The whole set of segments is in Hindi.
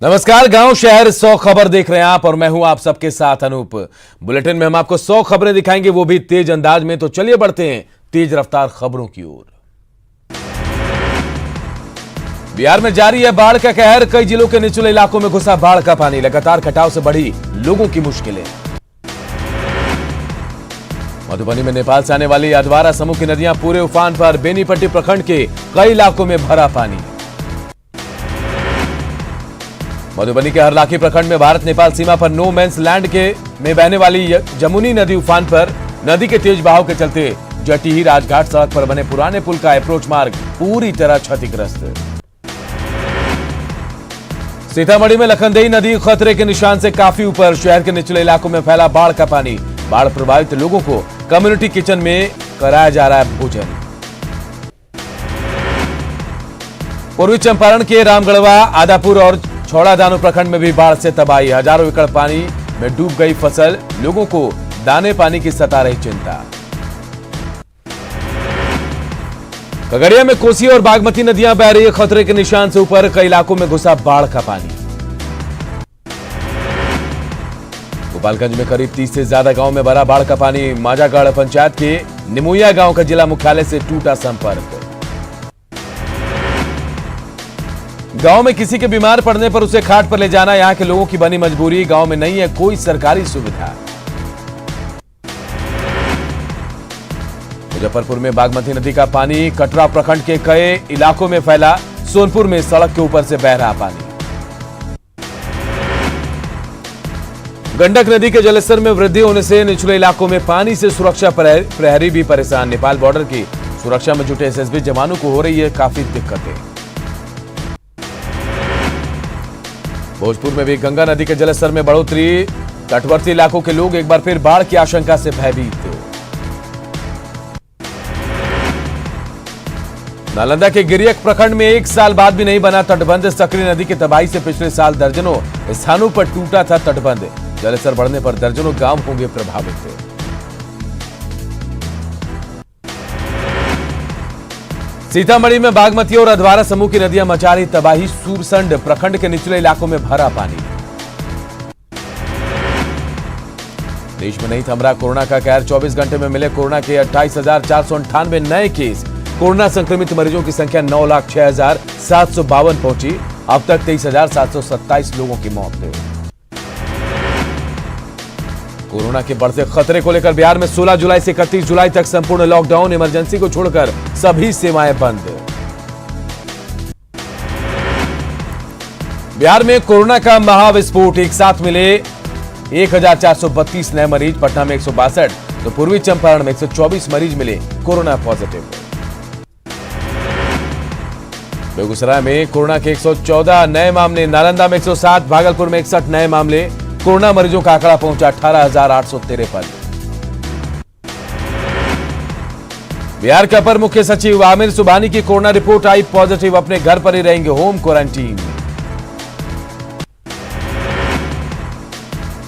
नमस्कार, गांव शहर 100 खबर देख रहे हैं आप और मैं हूं आप सबके साथ अनूप। बुलेटिन में हम आपको 100 खबरें दिखाएंगे, वो भी तेज अंदाज में। तो चलिए बढ़ते हैं तेज रफ्तार खबरों की ओर। बिहार में जारी है बाढ़ का कहर। कई जिलों के निचले इलाकों में घुसा बाढ़ का पानी। लगातार कटाव से बढ़ी लोगों की मुश्किलें। मधुबनी में नेपाल से आने वाली अधवारा समूह की नदियां पूरे उफान पर। बेनीपट्टी प्रखंड के कई इलाकों में भरा पानी। मधुबनी के हरलाखी प्रखंड में भारत नेपाल सीमा पर नो मैंस लैंड में बहने वाली जमुनी नदी उफान पर। नदी के तेज बहाव के चलते जटीही राजघाट सड़क पर बने पुराने पुल का अप्रोच मार्ग पूरी तरह क्षतिग्रस्त। सीतामढ़ी में लखनदेई नदी खतरे के निशान से काफी ऊपर। शहर के निचले इलाकों में फैला बाढ़ का पानी। बाढ़ प्रभावित लोगों को कम्युनिटी किचन में कराया जा रहा है भोजन। पूर्वी चंपारण के रामगढ़वा, आदापुर और छौड़ादानो प्रखंड में भी बाढ़ से तबाही। हजारों एकड़ पानी में डूब गई फसल। लोगों को दाने पानी की सता रही चिंता। खगड़िया में कोसी और बागमती नदियां बह रही है खतरे के निशान से ऊपर। कई इलाकों में घुसा बाढ़ का पानी। गोपालगंज में करीब 30 से ज्यादा गांव में भरा बाढ़ का पानी। माजागढ़ पंचायत के निमुया गांव का जिला मुख्यालय से टूटा संपर्क। गांव में किसी के बीमार पड़ने पर उसे खाट पर ले जाना यहां के लोगों की बनी मजबूरी। गांव में नहीं है कोई सरकारी सुविधा। मुजफ्फरपुर में बागमती नदी का पानी कटरा प्रखंड के कई इलाकों में फैला। सोनपुर में सड़क के ऊपर से बह रहा पानी। गंडक नदी के जलस्तर में वृद्धि होने से निचले इलाकों में पानी से सुरक्षा प्रहरी भी परेशान। नेपाल बॉर्डर की सुरक्षा में जुटे एसएसबी जवानों को हो रही है काफी दिक्कतें। भोजपुर में भी गंगा नदी के जलस्तर में बढ़ोतरी। तटवर्ती इलाकों के लोग एक बार फिर बाढ़ की आशंका से भयभीत। नालंदा के गिरियक प्रखंड में 1 साल बाद भी नहीं बना तटबंध। सकरी नदी की तबाही से पिछले साल दर्जनों स्थानों पर टूटा था तटबंध। जलस्तर बढ़ने पर दर्जनों गांव होंगे प्रभावित। सीतामढ़ी में बागमती और अधवारा समूह की नदियां मचा रही तबाही। सूरसंड प्रखंड के निचले इलाकों में भरा पानी। देश में नहीं थम रहा कोरोना का कहर। 24 घंटे में मिले कोरोना के 28,498 नए केस। कोरोना संक्रमित मरीजों की संख्या 9,06,752 पहुंची। अब तक 23,727 लोगों की मौत हुई। कोरोना के बढ़ते खतरे को लेकर बिहार में 16 जुलाई से 31 जुलाई तक संपूर्ण लॉकडाउन। इमरजेंसी को छोड़कर सभी सेवाएं बंद। बिहार में कोरोना का महाविस्फोट। एक साथ मिले 1,432 नए मरीज। पटना में 162 तो पूर्वी चंपारण में 124 मरीज मिले कोरोना पॉजिटिव। बेगूसराय में कोरोना के 114 नए मामले। नालंदा में 107, भागलपुर में 61 नए मामले। कोरोना मरीजों का आंकड़ा पहुंचा 18,853। बिहार के अपर मुख्य सचिव आमिर सुबहानी की कोरोना रिपोर्ट आई पॉजिटिव। अपने घर पर ही रहेंगे होम क्वारंटीन।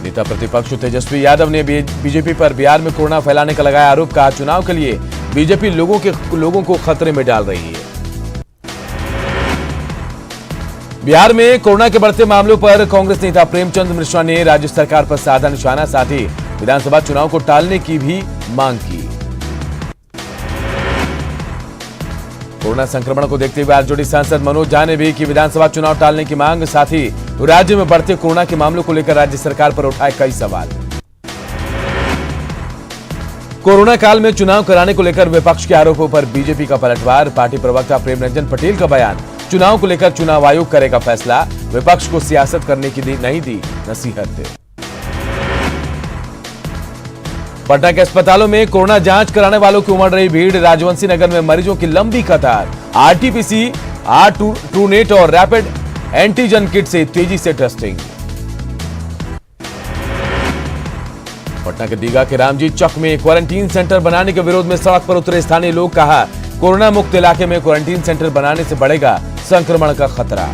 नेता प्रतिपक्ष तेजस्वी यादव ने बीजेपी पर बिहार में कोरोना फैलाने का लगाया आरोप। कहा चुनाव के लिए बीजेपी लोगों को खतरे में डाल रही है। बिहार में कोरोना के बढ़ते मामलों पर कांग्रेस नेता प्रेमचंद मिश्रा ने राज्य सरकार पर साधा निशाना। साथ ही विधानसभा चुनाव को टालने की भी मांग की। कोरोना संक्रमण को देखते हुए आरजेडी सांसद मनोज झा ने भी की विधानसभा चुनाव टालने की मांग। साथ ही राज्य में बढ़ते कोरोना के मामलों को लेकर राज्य सरकार पर उठाए कई सवाल। कोरोना काल में चुनाव कराने को लेकर विपक्ष के आरोपों पर बीजेपी का पलटवार। पार्टी प्रवक्ता प्रेम रंजन पटेल का बयान। चुनाव को लेकर चुनाव आयोग करेगा फैसला। विपक्ष को सियासत करने की नहीं दी नसीहत। पटना के अस्पतालों में कोरोना जांच कराने वालों की उमड़ रही भीड़। राजवंशी नगर में मरीजों की लंबी कतार। आरटी-पीसीआर, ट्रूनेट और रैपिड एंटीजन किट से तेजी से टेस्टिंग। पटना के दीघा के रामजी चौक में क्वारंटीन सेंटर बनाने के विरोध में सड़क पर उतरे स्थानीय लोग। कहा कोरोना मुक्त इलाके में क्वारंटीन सेंटर बनाने से बढ़ेगा संक्रमण का खतरा।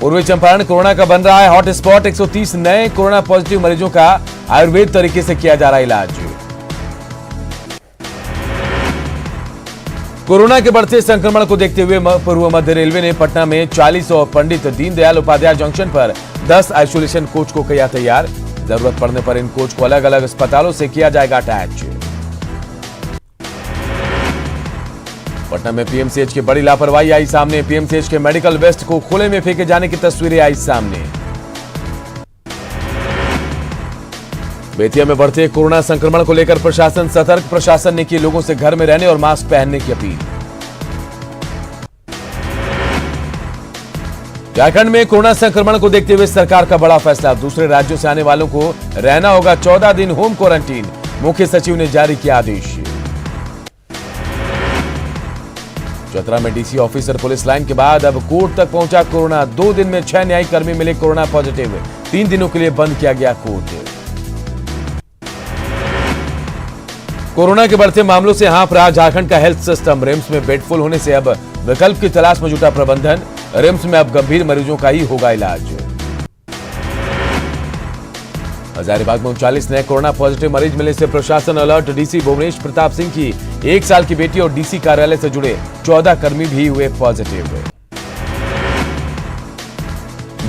पूर्वी चंपारण कोरोना का बन रहा है हॉटस्पॉट। 130 नए कोरोना पॉजिटिव मरीजों का आयुर्वेद तरीके से किया जा रहा इलाज। कोरोना के बढ़ते संक्रमण को देखते हुए पूर्व मध्य रेलवे ने पटना में 40 और पंडित दीनदयाल उपाध्याय जंक्शन पर 10 आइसोलेशन कोच को किया तैयार। जरूरत पड़ने पर इन कोच को अलग अलग अस्पतालों से किया जाएगा अटैच। पटना में पीएमसीएच की बड़ी लापरवाही आई सामने। पीएमसीएच के मेडिकल वेस्ट को खुले में फेंके जाने की तस्वीरें आई सामने। बेतिया में बढ़ते कोरोना संक्रमण को लेकर प्रशासन सतर्क। प्रशासन ने की लोगों से घर में रहने और मास्क पहनने की अपील। झारखंड में कोरोना संक्रमण को देखते हुए सरकार का बड़ा फैसला। दूसरे राज्यों से आने वालों को रहना होगा 14 दिन होम क्वारंटीन। मुख्य सचिव ने जारी किया आदेश। चतरा में डीसी ऑफिसर पुलिस लाइन के बाद अब कोर्ट तक पहुंचा कोरोना। 2 दिन में 6 न्यायिक कर्मी मिले कोरोना पॉजिटिव। 3 दिनों के लिए बंद किया गया कोर्ट। कोरोना के बढ़ते मामलों से हांफ रहा झारखंड का हेल्थ सिस्टम। रिम्स में बेड फुल होने से अब विकल्प की तलाश में जुटा प्रबंधन। रिम्स में अब गंभीर मरीजों का ही होगा इलाज। हजारीबाग में 39 नए कोरोना पॉजिटिव मरीज मिले से प्रशासन अलर्ट। डीसी भुवनेश प्रताप सिंह की 1 साल की बेटी और डीसी कार्यालय से जुड़े 14 कर्मी भी हुए पॉजिटिव।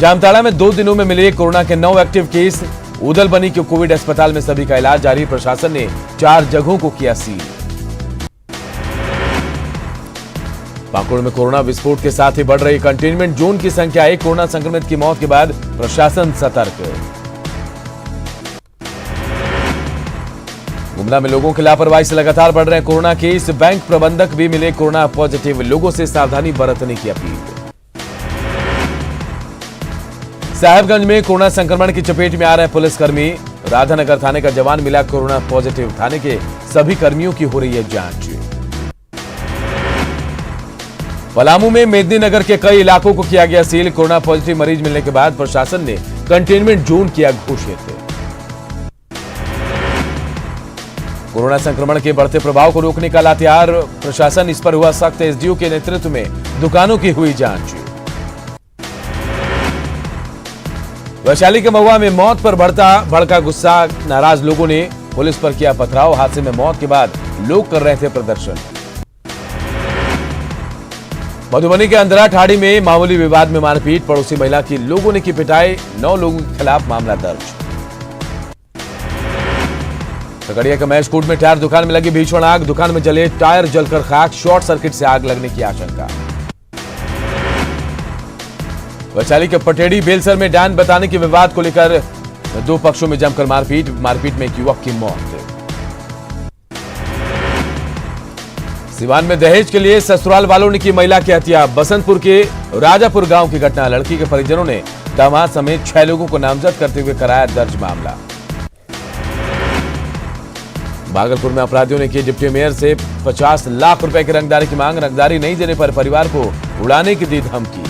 जामताड़ा में 2 दिनों में मिले कोरोना के 9 एक्टिव केस। उदल बनी के कोविड अस्पताल में सभी का इलाज जारी। प्रशासन ने 4 जगहों को किया सील। पाकुड़ में कोरोना विस्फोट के साथ ही बढ़ रही कंटेनमेंट जोन की संख्या। 1 कोरोना संक्रमित की मौत के बाद प्रशासन सतर्क। गुमला में लोगों की लापरवाही से लगातार बढ़ रहे कोरोना केस। बैंक प्रबंधक भी मिले कोरोना पॉजिटिव। लोगों से सावधानी बरतने की अपील। साहिबगंज में कोरोना संक्रमण की चपेट में आ रहे पुलिसकर्मी। राधानगर थाने का जवान मिला कोरोना पॉजिटिव। थाने के सभी कर्मियों की हो रही है जांच। पलामू में मेदिनीनगर के कई इलाकों को किया गया सील। कोरोना पॉजिटिव मरीज मिलने के बाद प्रशासन ने कंटेनमेंट जोन किया घोषित। कोरोना संक्रमण के बढ़ते प्रभाव को रोकने का लातेहार। प्रशासन इस पर हुआ सख्त। एसडीओ के नेतृत्व में दुकानों की हुई जांच। वैशाली के महुआ में मौत पर भड़का गुस्सा। नाराज लोगों ने पुलिस पर किया पथराव। हादसे में मौत के बाद लोग कर रहे थे प्रदर्शन। मधुबनी के अंधरा ठाड़ी में मामूली विवाद में मारपीट। पड़ोसी महिला की लोगों ने की पिटाई। 9 लोगों के खिलाफ मामला दर्ज। खगड़िया के महेशकूट में टायर दुकान में लगी भीषण आग। दुकान में जले टायर जलकर खाक। शॉर्ट सर्किट से आग लगने की आशंका। वैशाली के पटेड़ी बेलसर में डायन बताने के विवाद को लेकर 2 पक्षों में जमकर मारपीट। मारपीट में एक युवक की मौत। सिवान में दहेज के लिए ससुराल वालों ने की महिला की हत्या। बसंतपुर के राजापुर गांव की घटना। लड़की के परिजनों ने दामाद समेत 6 लोगों को नामजद करते हुए कराया दर्ज मामला। भागलपुर में अपराधियों ने की डिप्टी मेयर से 50 लाख रुपए की रंगदारी की मांग। रंगदारी नहीं देने पर परिवार को उड़ाने की दी धमकी।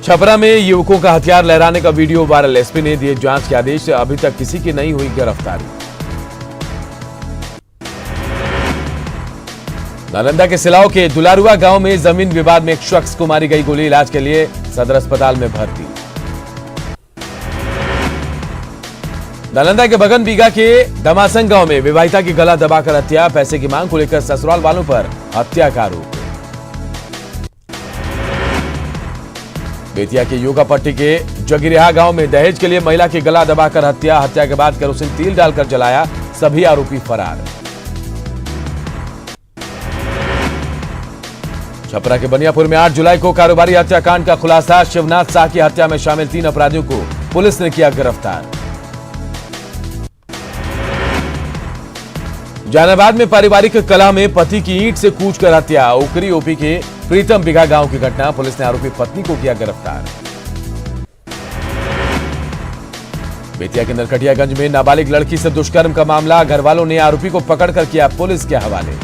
छपरा में युवकों का हथियार लहराने का वीडियो वायरल। एसपी ने दिए जांच के आदेश। अभी तक किसी की नहीं हुई गिरफ्तारी। नालंदा के सिलाव के दुलारुआ गांव में जमीन विवाद में एक शख्स को मारी गई गोली। इलाज के लिए सदर अस्पताल में भर्ती। नालंदा के बगन बीघा के दमासंग गांव में विवाहिता की गला दबाकर हत्या। पैसे की मांग को लेकर ससुराल वालों पर हत्या का आरोप। बेतिया के योगापट्टी के जगिरिहा गांव में दहेज के लिए महिला की गला दबाकर हत्या। हत्या के बाद केरोसिन तेल डालकर जलाया। सभी आरोपी फरार। छपरा के बनियापुर में 8 जुलाई को कारोबारी हत्याकांड का खुलासा। शिवनाथ शाह की हत्या में शामिल 3 अपराधियों को पुलिस ने किया गिरफ्तार। जहानाबाद में पारिवारिक कलह में पति की ईंट से कूचकर हत्या। उकरी ओपी के प्रीतम बिघा गांव की घटना। पुलिस ने आरोपी पत्नी को किया गिरफ्तार। बेतिया के नरकटियागंज में नाबालिग लड़की से दुष्कर्म का मामला। घर वालों ने आरोपी को पकड़कर किया पुलिस के हवाले।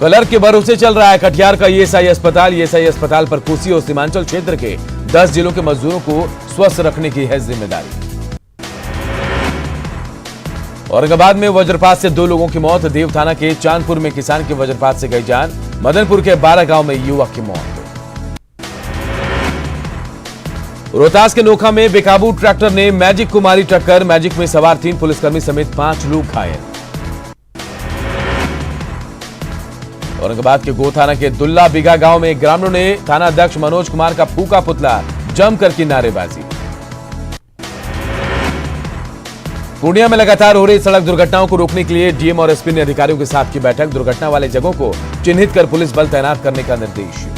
कलर के भरोसे चल रहा है कटिहार का ईएसआई अस्पताल। ईएसआई अस्पताल पर कोसी और सीमांचल क्षेत्र के 10 जिलों के मजदूरों को स्वस्थ रखने की है जिम्मेदारी। औरंगाबाद में वज्रपात से 2 लोगों की मौत। देव थाना के चांदपुर में किसान के वज्रपात से गई जान। मदनपुर के 12 गांव में युवक की मौत। रोहतास के नोखा में बेकाबू ट्रैक्टर ने मैजिक को मारी टक्कर। मैजिक में सवार 3 पुलिसकर्मी समेत 5 लोग घायल। औरंगाबाद के गो थाना के दुल्ला बिगा गांव में ग्रामीणों ने थाना अध्यक्ष मनोज कुमार का फूका पुतला जमकर की नारेबाजी। पूर्णिया में लगातार हो रही सड़क दुर्घटनाओं को रोकने के लिए डीएम और एसपी ने अधिकारियों के साथ की बैठक। दुर्घटना वाले जगहों को चिन्हित कर पुलिस बल तैनात करने का निर्देश।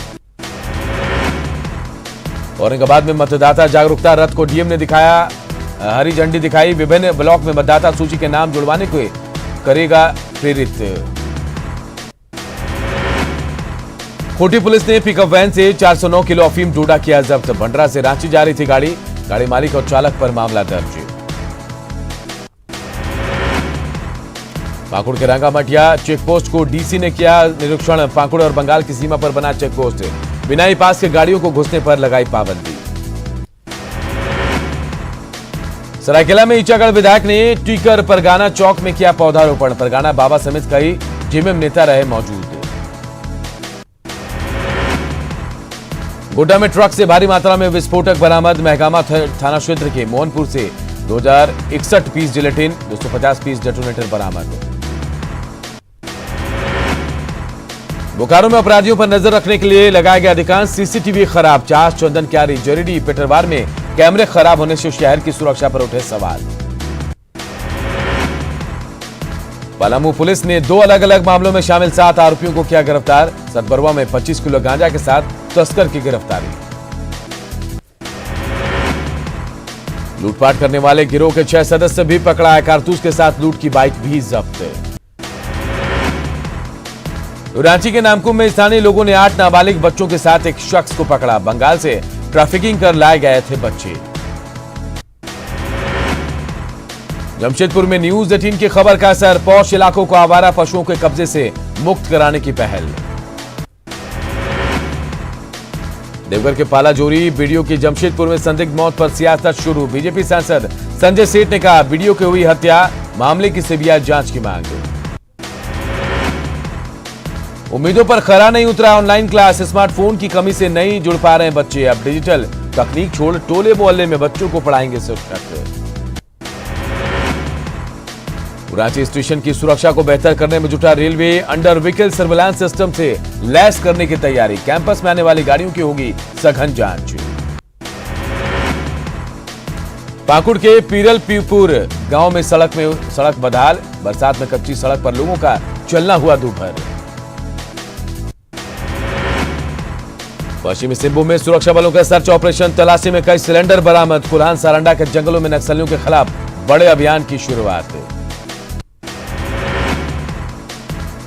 औरंगाबाद में मतदाता जागरूकता रथ को डीएम ने दिखाया, हरी झंडी दिखाई। विभिन्न ब्लॉक में मतदाता सूची के नाम जुड़वाने को करेगा प्रेरित। खूंटी पुलिस ने पिकअप वैन से 409 किलो अफीम डोडा किया जब्त। भंडरा से रांची जा रही थी गाड़ी मालिक और चालक पर मामला दर्ज। पाकुड़ के रंगामठिया चेकपोस्ट को डीसी ने किया निरीक्षण। पाकुड़ और बंगाल की सीमा पर बना चेकपोस्ट, बिना ई पास के गाड़ियों को घुसने पर लगाई पाबंदी। सरायकेला में ईचागढ़ विधायक ने टीकर परगाना चौक में किया पौधारोपण। परगाना बाबा समेत कई जेएमएम नेता रहे मौजूद। गोड्डा में ट्रक से भारी मात्रा में विस्फोटक बरामद। महगामा थाना क्षेत्र के मोहनपुर से 2061 पीस जिलेटिन, 250 पीस डेटोनेटर बरामद। बोकारो में अपराधियों पर नजर रखने के लिए लगाए गए अधिकांश सीसीटीवी खराब। चास, चंदन क्यारी, जरीडी, पेटरवार में कैमरे खराब होने से शहर की सुरक्षा पर उठे सवाल। पलामू पुलिस ने 2 अलग अलग मामलों में शामिल 7 आरोपियों को किया गिरफ्तार। सतबरवा में 25 किलो गांजा के साथ तस्कर की गिरफ्तारी। लूटपाट करने वाले गिरोह के 6 सदस्य भी पकड़ा है। कारतूस के साथ लूट की बाइक भी जब्त। रांची के नामकुम में स्थानीय लोगों ने 8 नाबालिग बच्चों के साथ एक शख्स को पकड़ा। बंगाल से ट्रैफिकिंग कर लाए गए थे बच्चे। जमशेदपुर में न्यूज 18 की खबर का असर। पौष इलाकों को आवारा पशुओं के कब्जे से मुक्त कराने की पहल। देवघर के पालाजोरी बीडीओ की जमशेदपुर में संदिग्ध मौत पर सियासत शुरू। बीजेपी सांसद संजय सेठ ने कहा, बीडीओ की हुई हत्या, मामले की सीबीआई जांच की मांग। उम्मीदों पर खरा नहीं उतरा ऑनलाइन क्लास। स्मार्टफोन की कमी से नहीं जुड़ पा रहे हैं बच्चे। अब डिजिटल तकनीक छोड़ टोले मोहल्ले में बच्चों को पढ़ाएंगे शिक्षक। रांची स्टेशन की सुरक्षा को बेहतर करने में जुटा railway. Under vehicle surveillance system से लैस करने की तैयारी। कैंपस में आने वाली गाड़ियों की होगी सघन जांच। पाकुड़ के पीरलपीपुर गांव में सड़क बदहाल। बरसात में कच्ची सड़क पर लोगों का चलना हुआ दोपहर। पश्चिमी सिंहभूम में सुरक्षा बलों का सर्च ऑपरेशन। तलाशी में कई सिलेंडर बरामद। कुल्हान सारंडा के जंगलों में नक्सलियों के खिलाफ बड़े अभियान की शुरुआत।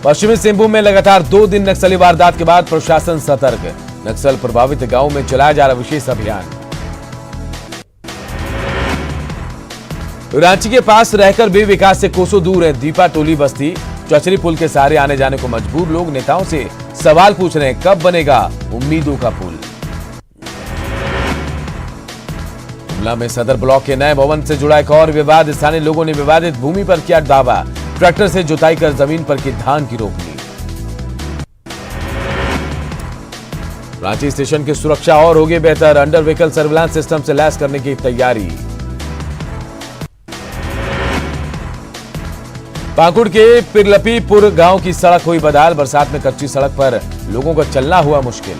पश्चिमी सिंहभूम में लगातार 2 दिन नक्सली वारदात के बाद प्रशासन सतर्क। नक्सल प्रभावित गांवों में चलाया जा रहा विशेष अभियान। रांची के पास रहकर भी विकास से कोसों दूर है दीपा टोली बस्ती। चचरी पुल के सहारे आने जाने को मजबूर लोग नेताओं से सवाल पूछ रहे हैं, कब बनेगा उम्मीदों का पुल। शिमला में सदर ब्लॉक के नए भवन से जुड़ा एक और विवाद। स्थानीय लोगों ने विवादित भूमि पर किया दावा। ट्रैक्टर से जुताई कर जमीन पर की धान की रोपनी। रांची स्टेशन की सुरक्षा और होगी बेहतर। अंडर व्हीकल सर्विलांस सिस्टम से लैस करने की तैयारी। पाकुड़ के पिरलपीपुर गांव की सड़क हुई बदहाल। बरसात में कच्ची सड़क पर लोगों का चलना हुआ मुश्किल।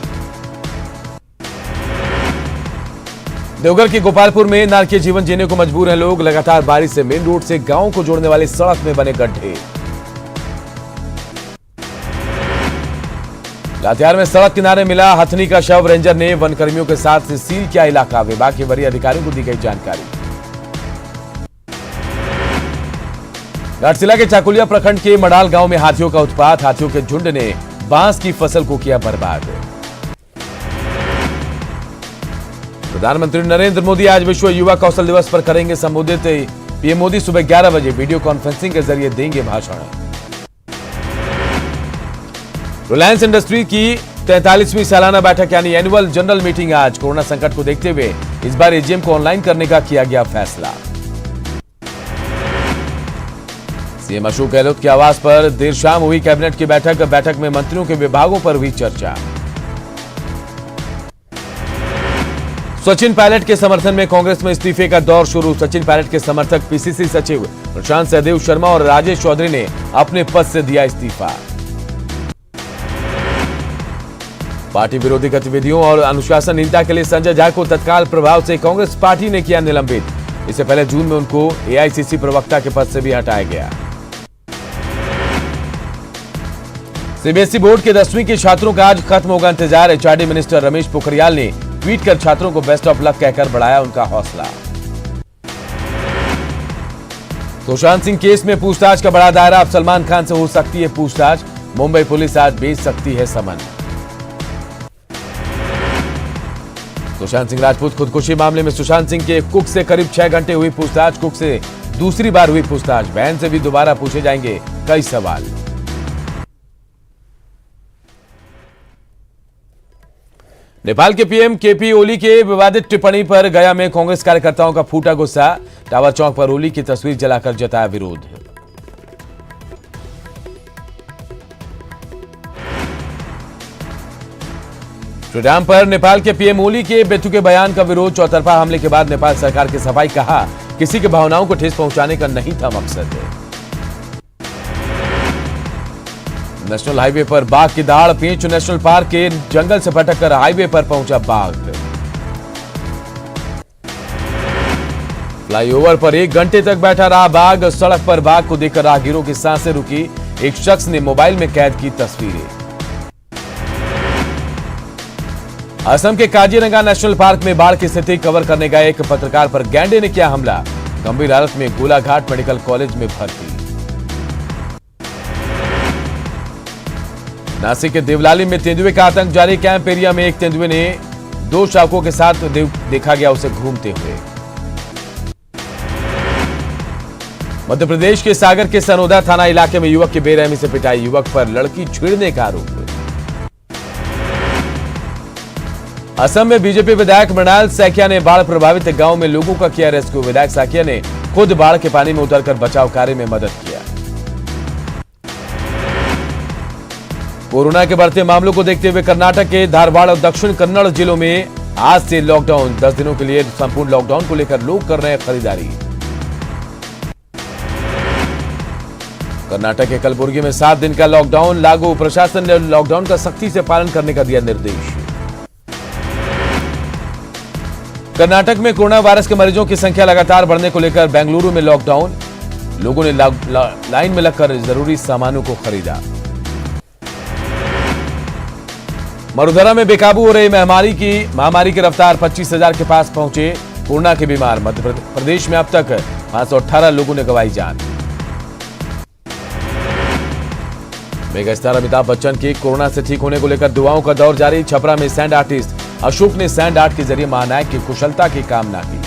देवघर के गोपालपुर में नारकीय जीवन जीने को मजबूर हैं लोग। लगातार बारिश से मेन रोड से गांव को जोड़ने वाली सड़क में बने गड्ढे। लातेहार में सड़क किनारे मिला हथनी का शव। रेंजर ने वनकर्मियों के साथ सील किया इलाका। विभाग के वरीय अधिकारियों को दी गई जानकारी। घाटशिला के चाकुलिया प्रखंड के मडाल गांव में हाथियों का उत्पात। हाथियों के झुंड ने बांस की फसल को किया बर्बाद। प्रधानमंत्री नरेंद्र मोदी आज विश्व युवा कौशल दिवस पर करेंगे संबोधित। पीएम मोदी सुबह 11 बजे वीडियो कॉन्फ्रेंसिंग के जरिए देंगे भाषण। रिलायंस इंडस्ट्री की 43वीं सालाना बैठक यानी एनुअल जनरल मीटिंग आज। कोरोना संकट को देखते हुए इस बार एजीएम को ऑनलाइन करने का किया गया फैसला। सीएम अशोक गहलोत के आवास पर देर शाम हुई कैबिनेट की बैठक। बैठक में मंत्रियों के विभागों पर हुई चर्चा। सचिन पायलट के समर्थन में कांग्रेस में इस्तीफे का दौर शुरू। सचिन पायलट के समर्थक पीसीसी सचिव प्रशांत सहदेव शर्मा और राजेश चौधरी ने अपने पद से दिया इस्तीफा। पार्टी विरोधी गतिविधियों और अनुशासनहीनता के लिए संजय झा को तत्काल प्रभाव से कांग्रेस पार्टी ने किया निलंबित। इससे पहले जून में उनको एआईसीसी प्रवक्ता के पद से भी हटाया गया। सीबीएसई बोर्ड के 10वीं के छात्रों का आज खत्म होगा इंतजार। एचआरडी मिनिस्टर रमेश पोखरियाल ने ट्वीट कर छात्रों को बेस्ट ऑफ लक कहकर बढ़ाया उनका हौसला। सुशांत सिंह केस में पूछताछ का बड़ा दायरा। अब सलमान खान से हो सकती है पूछताछ। मुंबई पुलिस आज भेज सकती है समन। सुशांत सिंह राजपूत खुदकुशी मामले में सुशांत सिंह के कुक से करीब 6 घंटे हुई पूछताछ। कुक से दूसरी बार हुई पूछताछ। बहन से भी दोबारा पूछे जाएंगे कई सवाल। नेपाल के पीएम केपी ओली के विवादित टिप्पणी पर गया में कांग्रेस कार्यकर्ताओं का फूटा गुस्सा। टावर चौक पर ओली की तस्वीर जलाकर जताया विरोध। श्रीराम पर नेपाल के पीएम ओली के बेतुके बयान का विरोध। चौतरफा हमले के बाद नेपाल सरकार की सफाई। कहा किसी की भावनाओं को ठेस पहुंचाने का नहीं था मकसद। नेशनल हाईवे पर बाघ की दाढ़। पेंच नेशनल पार्क के जंगल से भटककर हाईवे पर पहुंचा बाघ। फ्लाईओवर पर 1 घंटे तक बैठा रहा बाघ। सड़क पर बाघ को देखकर राहगीरों की सांसें रुकी। एक शख्स ने मोबाइल में कैद की तस्वीरें। असम के काजीरंगा नेशनल पार्क में बाढ़ की स्थिति कवर करने गए एक पत्रकार पर गैंडे ने किया हमला। गंभीर हालत में गोलाघाट मेडिकल कॉलेज में भर्ती। नासिक के देवलाली में तेंदुए का आतंक जारी। कैंप एरिया में एक तेंदुए ने 2 शावकों के साथ देखा गया उसे घूमते हुए। मध्य प्रदेश के सागर के सनोदा थाना इलाके में युवक की बेरहमी से पिटाई। युवक पर लड़की छेड़ने का आरोप। असम में बीजेपी विधायक मृणाल सैकिया ने बाढ़ प्रभावित गांव में लोगों का किया रेस्क्यू। विधायक सैकिया ने खुद बाढ़ के पानी में उतरकर बचाव कार्य में मदद किया। कोरोना के बढ़ते मामलों को देखते हुए कर्नाटक के धारवाड़ और दक्षिण कन्नड़ जिलों में आज से लॉकडाउन। 10 दिनों के लिए संपूर्ण लॉकडाउन को लेकर लोग कर रहे हैं खरीदारी। कर्नाटक के कलबुर्गी में 7 दिन का लॉकडाउन लागू। प्रशासन ने लॉकडाउन का सख्ती से पालन करने का दिया निर्देश। कर्नाटक में कोरोना वायरस के मरीजों की संख्या लगातार बढ़ने को लेकर बेंगलुरु में लॉकडाउन। लोगों ने लाइन में लगकर जरूरी सामानों को खरीदा। मरुधरा में बेकाबू हो रही महामारी की रफ्तार 25,000 के पास पहुंचे कोरोना के बीमार। मध्य प्रदेश में अब तक 518 लोगों ने गंवाई जान। मेगास्टार अमिताभ बच्चन की कोरोना से ठीक होने को लेकर दुआओं का दौर जारी। छपरा में सैंड आर्टिस्ट अशोक ने सैंड आर्ट के जरिए महानायक की कुशलता की कामना की।